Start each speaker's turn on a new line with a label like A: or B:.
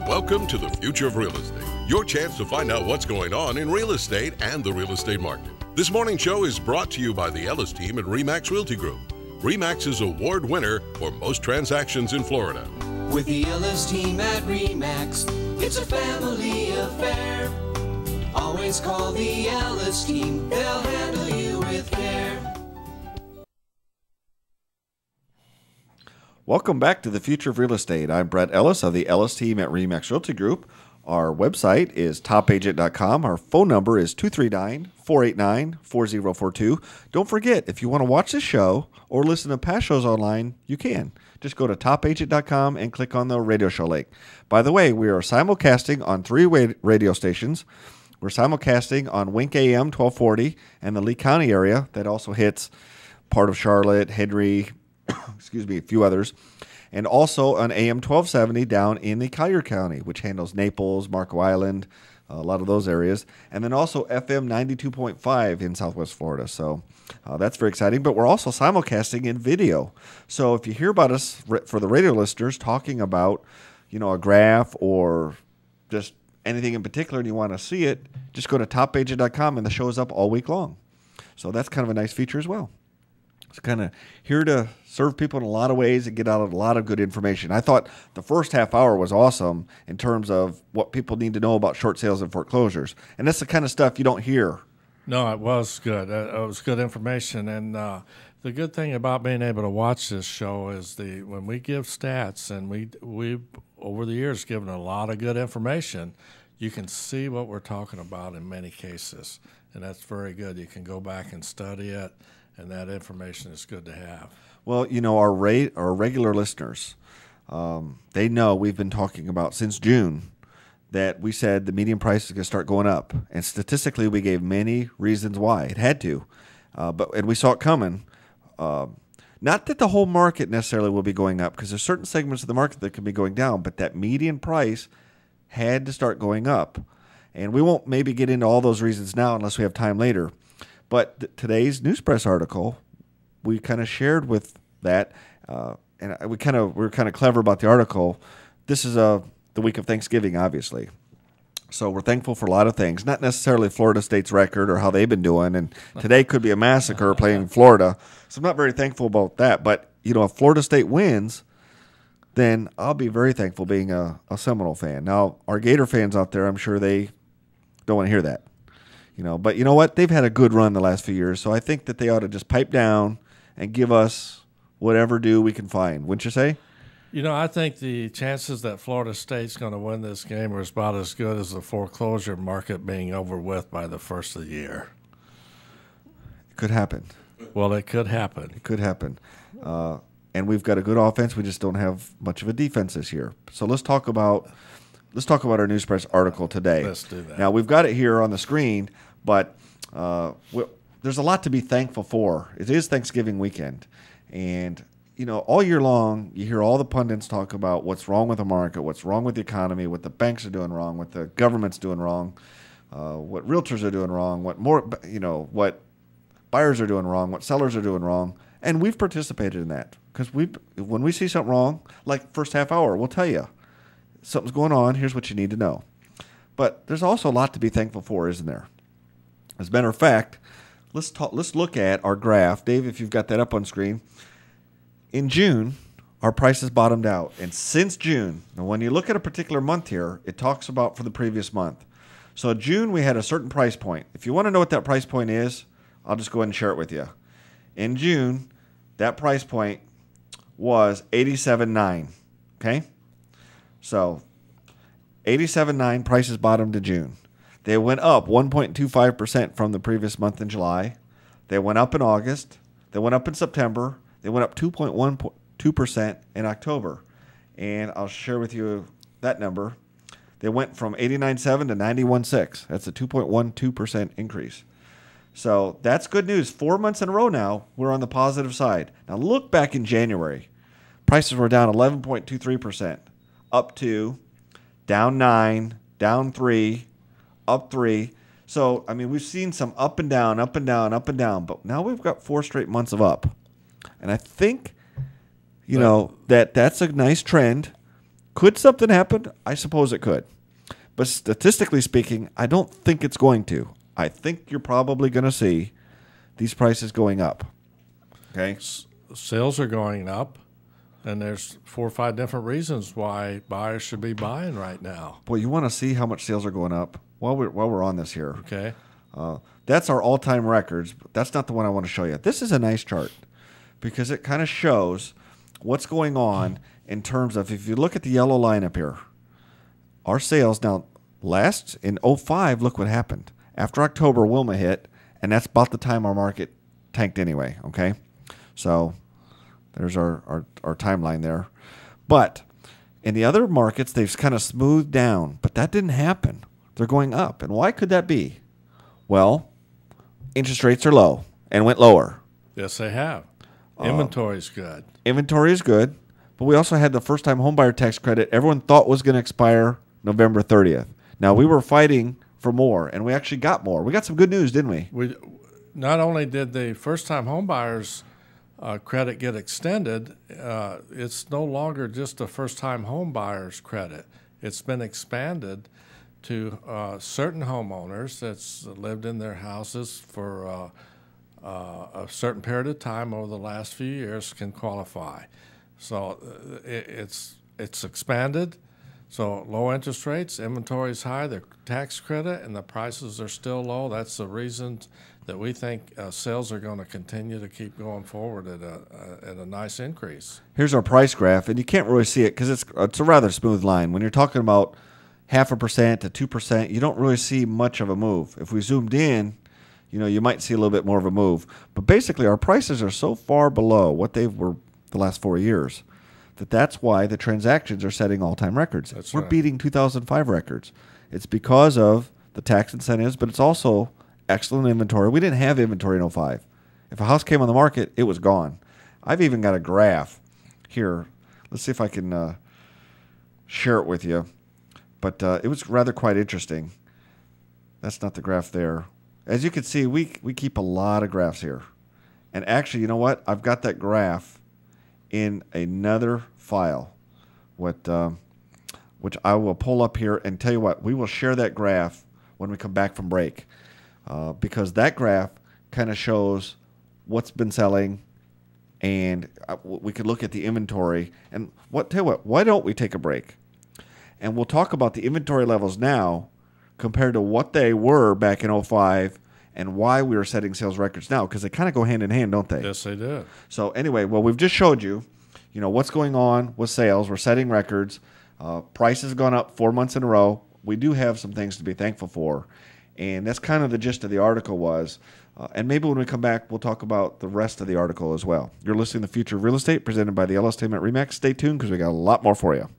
A: Welcome to the Future of Real Estate, your chance to find out what's going on in real estate and the real estate market. This morning's show is brought to you by the Ellis team at RE/MAX Realty Group. RE/MAX's award winner for most transactions in Florida.
B: With the Ellis team at RE/MAX, it's a family affair. Always call the Ellis team, they'll handle you with care.
C: Welcome back to the Future of Real Estate. I'm Brett Ellis of the Ellis team at RE/MAX Realty Group. Our website is topagent.com. Our phone number is 239-489-4042. Don't forget, if you want to watch this show or listen to past shows online, you can. Just go to topagent.com and click on the radio show link. By the way, we are simulcasting on 3 radio stations. We're simulcasting on Wink AM 1240 and the Lee County area. That also hits part of Charlotte, Henry, excuse me, a few others. And also on AM 1270 down in the Collier County, which handles Naples, Marco Island, a lot of those areas. And then also FM 92.5 in Southwest Florida. So that's very exciting. But we're also simulcasting in video. So if you hear about us, for the radio listeners, talking about, a graph or just anything in particular and you want to see it, just go to topagent.com and the show is up all week long. So that's kind of a nice feature as well. It's kind of here to serve people in a lot of ways and get out a lot of good information. I thought the first half hour was awesome in terms of what people need to know about short sales and foreclosures. And that's the kind of stuff you don't hear.
D: No, it was good. It was good information. And the good thing about being able to watch this show is when we give stats, and we over the years given a lot of good information, you can see what we're talking about in many cases. And that's very good. You can go back and study it. And that information is good to have. Well,
C: our regular listeners, they know we've been talking about since June that we said the median price is going to start going up. And statistically, we gave many reasons why. It had to. And we saw it coming. Not that the whole market necessarily will be going up, because there's certain segments of the market that can be going down, but that median price had to start going up. And we won't maybe get into all those reasons now unless we have time later. But today's News Press article, we kind of shared with that, and we were kind of clever about the article. This is the week of Thanksgiving, obviously. So we're thankful for a lot of things, not necessarily Florida State's record or how they've been doing. And today could be a massacre playing Florida. So I'm not very thankful about that. But, if Florida State wins, then I'll be very thankful being a Seminole fan. Now, our Gator fans out there, I'm sure they don't want to hear that. But you know what? They've had a good run the last few years, so I think that they ought to just pipe down and give us whatever due we can find. Wouldn't you say?
D: I think the chances that Florida State's going to win this game are about as good as the foreclosure market being over with by the first of the year.
C: It could happen.
D: Well, it could happen.
C: It could happen. And we've got a good offense. We just don't have much of a defense this year. So let's talk about our News Press article today.
D: Let's do that.
C: Now, we've got it here on the screen, but there's a lot to be thankful for. It is Thanksgiving weekend. And, all year long, you hear all the pundits talk about what's wrong with the market, what's wrong with the economy, what the banks are doing wrong, what the government's doing wrong, what realtors are doing wrong, what buyers are doing wrong, what sellers are doing wrong. And we've participated in that because when we see something wrong, like first half hour, we'll tell you. Something's going on, here's what you need to know. But there's also a lot to be thankful for, isn't there? As a matter of fact, let's look at our graph. Dave, if you've got that up on screen. In June, our prices bottomed out. And since June, now when you look at a particular month here, it talks about for the previous month. So June, we had a certain price point. If you want to know what that price point is, I'll just go ahead and share it with you. In June, that price point was $87.9, okay? So 87.9 prices bottomed in June. They went up 1.25% from the previous month in July. They went up in August. They went up in September. They went up 2.12% in October. And I'll share with you that number. They went from 89.7 to 91.6. That's a 2.12% increase. So that's good news. 4 months in a row now, we're on the positive side. Now look back in January. Prices were down 11.23%. Up 2, down 9, down 3, up 3. So, we've seen some up and down, up and down, up and down. But now we've got 4 straight months of up. And I think, that's a nice trend. Could something happen? I suppose it could. But statistically speaking, I don't think it's going to. I think you're probably going to see these prices going up. Okay?
D: Sales are going up, and there's 4 or 5 different reasons why buyers should be buying right now.
C: Boy, you want to see how much sales are going up while we're on this here.
D: Okay.
C: That's our all-time records. But that's not the one I want to show you. This is a nice chart because it kind of shows what's going on in terms of, if you look at the yellow line up here, our sales now last in 05, look what happened. After October, Wilma hit, and that's about the time our market tanked anyway, okay? So there's our timeline there. But in the other markets, they've kind of smoothed down, but that didn't happen. They're going up. And why could that be? Well, interest rates are low and went lower.
D: Yes, they have. Inventory's good.
C: Inventory is good, but we also had the first-time homebuyer tax credit everyone thought was going to expire November 30th. Now, we were fighting for more, and we actually got more. We got some good news, didn't we?
D: We not only did the first-time homebuyers credit get extended, it's no longer just a first-time homebuyers credit. It's been expanded to certain homeowners that's lived in their houses for a certain period of time over the last few years can qualify. So it's expanded. So low interest rates, inventory is high, the tax credit, and the prices are still low. That's the reason that we think sales are going to continue to keep going forward at a nice increase.
C: Here's our price graph, and you can't really see it because it's a rather smooth line. When you're talking about 0.5% to 2%, you don't really see much of a move. If we zoomed in, you might see a little bit more of a move. But basically, our prices are so far below what they were the last 4 years that's why the transactions are setting all-time records. We're beating 2005 records. It's because of the tax incentives, but it's also excellent inventory. We didn't have inventory in 05. If a house came on the market, it was gone. I've even got a graph here. Let's see if I can share it with you. But it was rather quite interesting. That's not the graph there. As you can see, we keep a lot of graphs here. And actually, you know what? I've got that graph in another file, which I will pull up here and tell you what, we will share that graph when we come back from break, because that graph kind of shows what's been selling, and we could look at the inventory. And tell you what, why don't we take a break? And we'll talk about the inventory levels now compared to what they were back in 05 and why we are setting sales records now, because they kind of go hand in hand, don't they?
D: Yes, they do.
C: So anyway, well, we've just showed you, what's going on with sales. We're setting records. Price has gone up 4 months in a row. We do have some things to be thankful for, and that's kind of the gist of the article was. And maybe when we come back, we'll talk about the rest of the article as well. You're listening to The Future of Real Estate, presented by the Ellis team at RE/MAX. Stay tuned because we got a lot more for you.